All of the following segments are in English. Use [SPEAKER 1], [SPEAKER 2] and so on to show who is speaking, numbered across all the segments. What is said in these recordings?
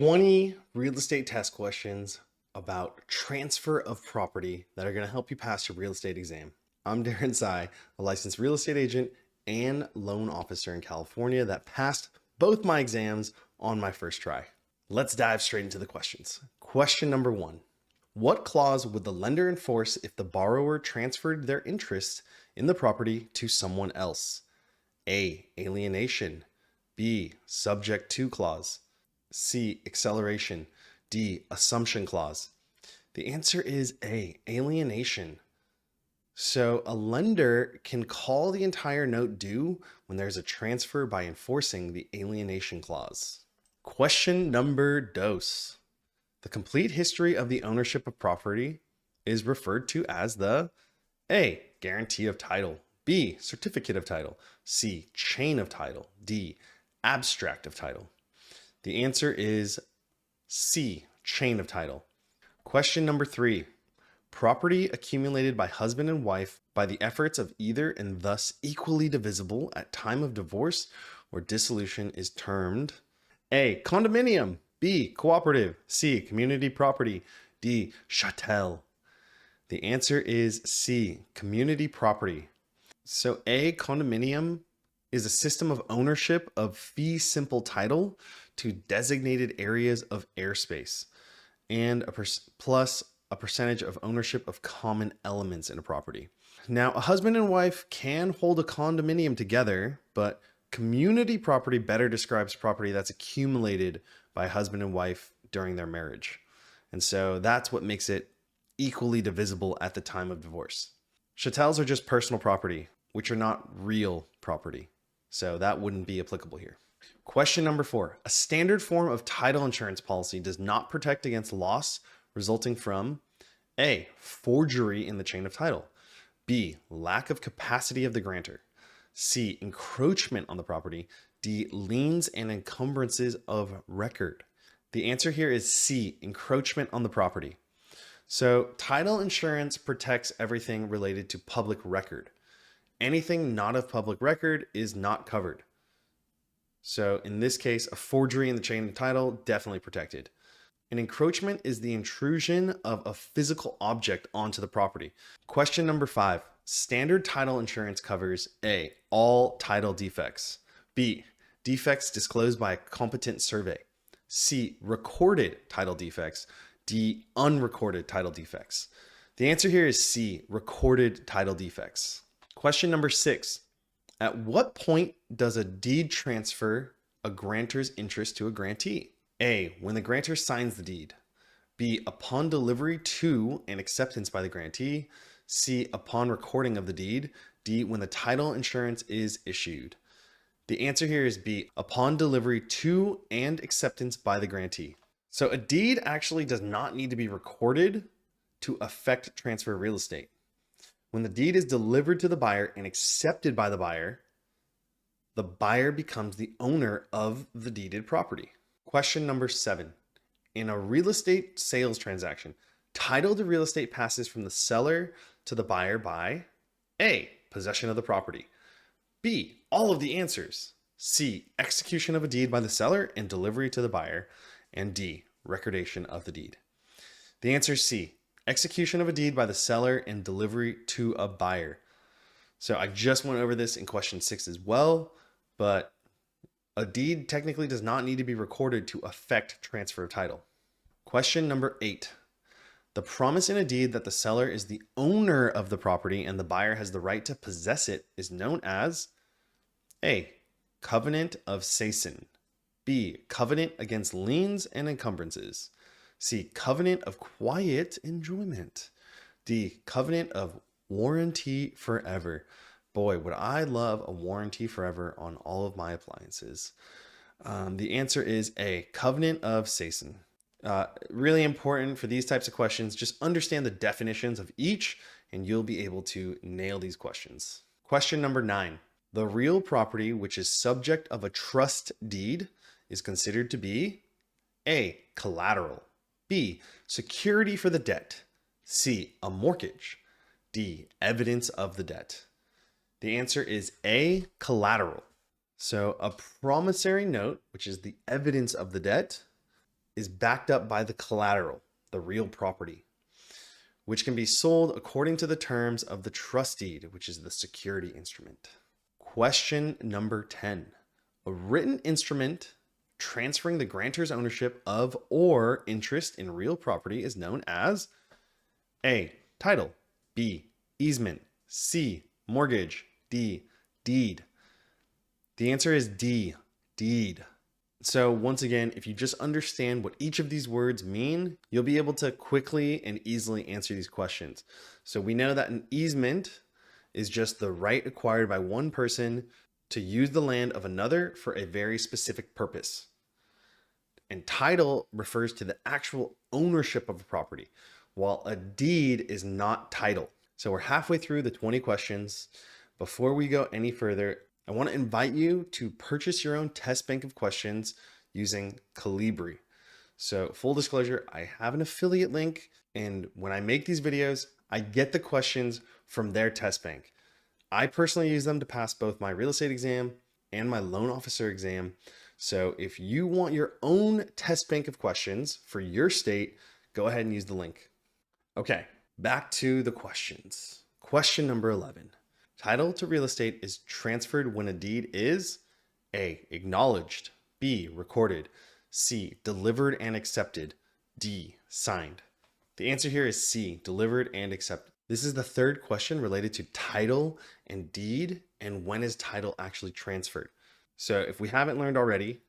[SPEAKER 1] 20 real estate test questions about transfer of property that are going to help you pass your real estate exam. I'm Darren Tsai, a licensed real estate agent and loan officer in California that passed both my exams on my first try. Let's dive straight into the questions. Question number 1. What clause would the lender enforce if the borrower transferred their interest in the property to someone else? A. Alienation. B. Subject to clause. C. Acceleration. D. Assumption clause. The answer is A. Alienation. So a lender can call the entire note due when there's a transfer by enforcing the alienation clause. Question number dos. The complete history of the ownership of property is referred to as the A. Guarantee of title. B. Certificate of title. C. Chain of title. D. Abstract of title. The answer is C. Chain of title. Question number 3. Property accumulated by husband and wife by the efforts of either and thus equally divisible at time of divorce or dissolution is termed A. Condominium. B. Cooperative. C. Community property. D. Chattel. The answer is C. Community property. So A. Condominium is a system of ownership of fee simple title to designated areas of airspace and plus a percentage of ownership of common elements in a property. Now, a husband and wife can hold a condominium together, but community property better describes property that's accumulated by husband and wife during their marriage. And so that's what makes it equally divisible at the time of divorce. Chattels are just personal property, which are not real property. So that wouldn't be applicable here. Question number 4. A standard form of title insurance policy does not protect against loss resulting from A. Forgery in the chain of title. B. Lack of capacity of the grantor. C. Encroachment on the property. D. Liens and encumbrances of record. The answer here is C. Encroachment on the property. So title insurance protects everything related to public record. Anything not of public record is not covered. So in this case, a forgery in the chain of title, definitely protected. An encroachment is the intrusion of a physical object onto the property. Question number 5. Standard title insurance covers A. All title defects. B. Defects disclosed by a competent survey. C. Recorded title defects. D. Unrecorded title defects. The answer here is C. Recorded title defects. Question number 6. At what point does a deed transfer a grantor's interest to a grantee? A. When the grantor signs the deed. B. Upon delivery to and acceptance by the grantee. C. Upon recording of the deed. D. When the title insurance is issued. The answer here is B. Upon delivery to and acceptance by the grantee. So a deed actually does not need to be recorded to affect transfer of real estate. When the deed is delivered to the buyer and accepted by the buyer becomes the owner of the deeded property. Question number 7. In a real estate sales transaction, title to real estate passes from the seller to the buyer by A. Possession of the property. B. All of the answers. C. Execution of a deed by the seller and delivery to the buyer. And D. Recordation of the deed. The answer is C. Execution of a deed by the seller and delivery to a buyer. So I just went over this in question 6 as well, but a deed technically does not need to be recorded to affect transfer of title. Question number 8. The promise in a deed that the seller is the owner of the property and the buyer has the right to possess it is known as A. Covenant of cession. B. Covenant against liens and encumbrances. C. Covenant of quiet enjoyment. D. Covenant of warranty forever. Boy, would I love a warranty forever on all of my appliances. The answer is A. Covenant of cession. Really important for these types of questions. Just understand the definitions of each and you'll be able to nail these questions. Question number 9. The real property which is subject of a trust deed is considered to be A. Collateral. B. Security for the debt. C. A mortgage. D. Evidence of the debt. The answer is A. Collateral. So a promissory note, which is the evidence of the debt, is backed up by the collateral, the real property, which can be sold according to the terms of the trust deed, which is the security instrument. Question number 10. A written instrument transferring the grantor's ownership of or interest in real property is known as A, title, B, easement, C, mortgage, D, deed. The answer is D, deed. So once again, if you just understand what each of these words mean, you'll be able to quickly and easily answer these questions. So we know that an easement is just the right acquired by one person to use the land of another for a very specific purpose. And title refers to the actual ownership of a property, while a deed is not title. So we're halfway through the 20 questions. Before we go any further, I want to invite you to purchase your own test bank of questions using Calibri. So full disclosure, I have an affiliate link, and when I make these videos, I get the questions from their test bank. I personally use them to pass both my real estate exam and my loan officer exam. So if you want your own test bank of questions for your state, go ahead and use the link. Okay, back to the questions. Question number 11. Title to real estate is transferred when a deed is A, acknowledged, B, recorded, C, delivered and accepted, D, signed. The answer here is C, delivered and accepted. This is the third question related to title and deed and when is title actually transferred. So if we haven't learned already,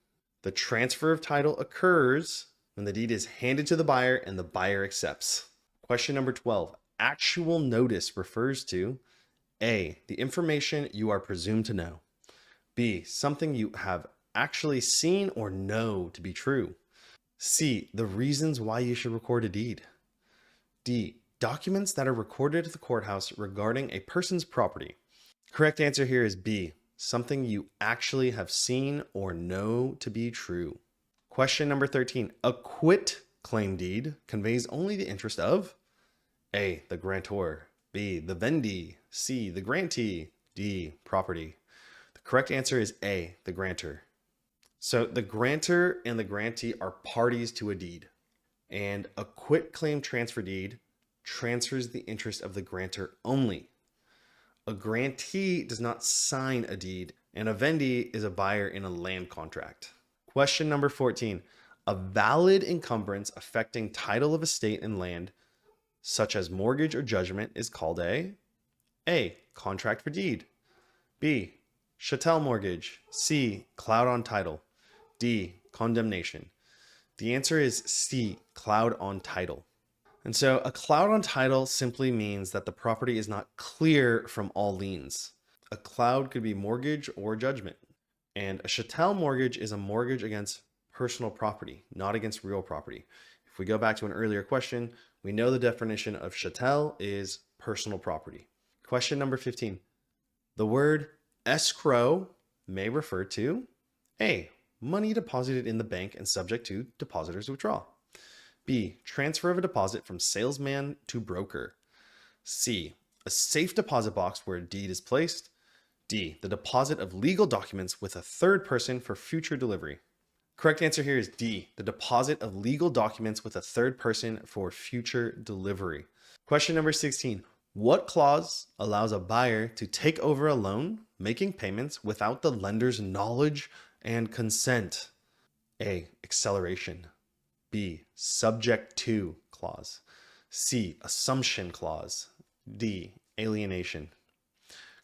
[SPEAKER 1] the transfer of title occurs when the deed is handed to the buyer and the buyer accepts. Question number 12. Actual notice refers to A, the information you are presumed to know. B, something you have actually seen or know to be true. C, the reasons why you should record a deed. D, documents that are recorded at the courthouse regarding a person's property. Correct answer here is B, something you actually have seen or know to be true. Question number 13. A quit claim deed conveys only the interest of A, the grantor, B, the vendee, C, the grantee, D, property. The correct answer is A, the grantor. So the grantor and the grantee are parties to a deed, and a quit claim transfer deed transfers the interest of the grantor only. A grantee does not sign a deed, and a vendee is a buyer in a land contract. Question number 14. A valid encumbrance affecting title of estate and land, such as mortgage or judgment, is called A, contract for deed, B, chattel mortgage, C, cloud on title, D, condemnation. The answer is C, cloud on title. And so a cloud on title simply means that the property is not clear from all liens. A cloud could be mortgage or judgment. And a chattel mortgage is a mortgage against personal property, not against real property. If we go back to an earlier question, we know the definition of chattel is personal property. Question number 15. The word escrow may refer to A, money deposited in the bank and subject to depositor's withdrawal. B, transfer of a deposit from salesman to broker. C, a safe deposit box where a deed is placed. D, the deposit of legal documents with a third person for future delivery. Correct answer here is D, the deposit of legal documents with a third person for future delivery. Question number 16. What clause allows a buyer to take over a loan, making payments without the lender's knowledge and consent? A, acceleration. B, subject to clause. C, assumption clause. D, alienation.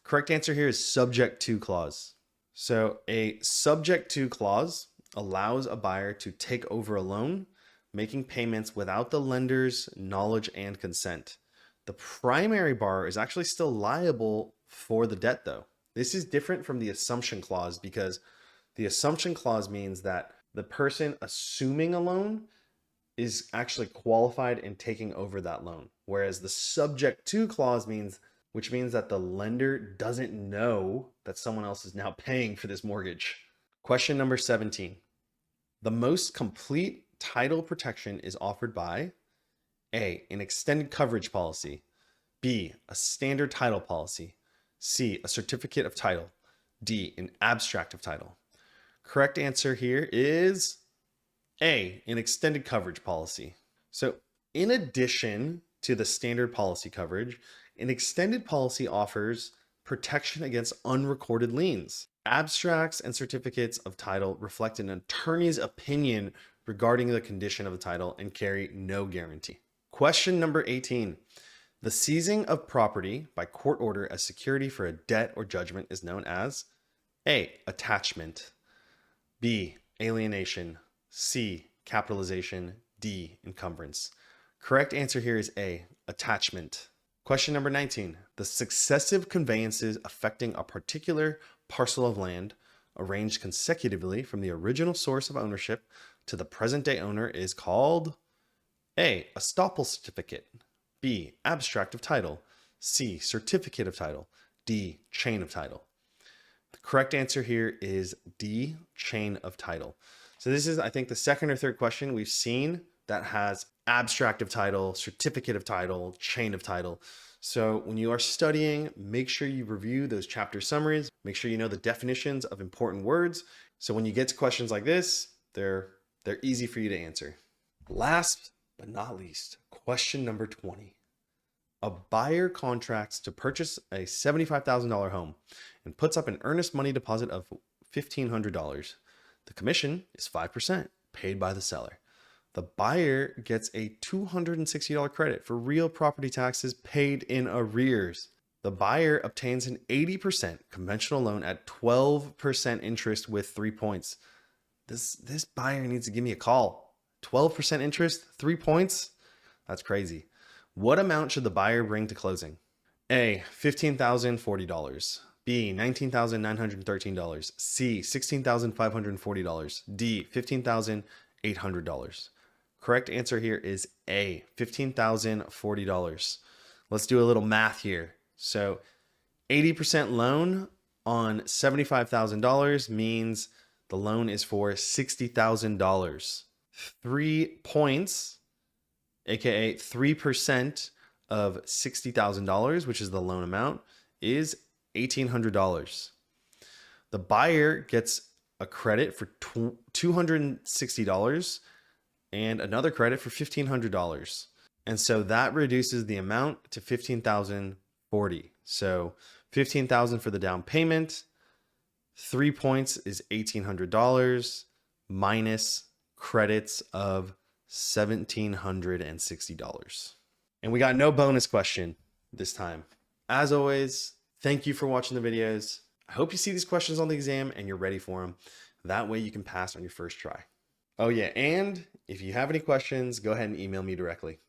[SPEAKER 1] Correct answer here is subject to clause. So a subject to clause allows a buyer to take over a loan, making payments without the lender's knowledge and consent. The primary borrower is actually still liable for the debt though. This is different from the assumption clause because the assumption clause means that the person assuming a loan is actually qualified in taking over that loan. Whereas the subject to clause means that the lender doesn't know that someone else is now paying for this mortgage. Question number 17. The most complete title protection is offered by A, an extended coverage policy, B, a standard title policy, C, a certificate of title, D, an abstract of title. Correct answer here is A, an extended coverage policy. So in addition to the standard policy coverage, an extended policy offers protection against unrecorded liens. Abstracts and certificates of title reflect an attorney's opinion regarding the condition of the title and carry no guarantee. Question number 18. The seizing of property by court order as security for a debt or judgment is known as A, attachment, B, alienation, C, capitalization, D, encumbrance. Correct answer here is A, attachment. Question number 19. The successive conveyances affecting a particular parcel of land arranged consecutively from the original source of ownership to the present day owner is called A, estoppel certificate, B, abstract of title, C, certificate of title, D, chain of title. The correct answer here is D, chain of title. So this is, I think, the second or third question we've seen that has abstract of title, certificate of title, chain of title. So when you are studying, make sure you review those chapter summaries. Make sure you know the definitions of important words. So when you get to questions like this, they're easy for you to answer. Last but not least, question number 20. A buyer contracts to purchase a $75,000 home and puts up an earnest money deposit of $1,500. The commission is 5% paid by the seller. The buyer gets a $260 credit for real property taxes paid in arrears. The buyer obtains an 80% conventional loan at 12% interest with 3 points. This buyer needs to give me a call. 12% interest, 3 points? That's crazy. What amount should the buyer bring to closing? A, $15,040. B, $19,913. C, $16,540. D, $15,800. Correct answer here is A, $15,040. Let's do a little math here. So 80% loan on $75,000 means the loan is for $60,000. 3 points, aka 3% of $60,000, which is the loan amount, is $1,800. The buyer gets a credit for $260 and another credit for $1,500. And so that reduces the amount to $15,040. So $15,000 for the down payment, 3 points is $1,800 minus credits of $1,760. And we got no bonus question this time. As always, thank you for watching the videos. I hope you see these questions on the exam and you're ready for them. That way you can pass on your first try. Oh yeah, and if you have any questions, go ahead and email me directly.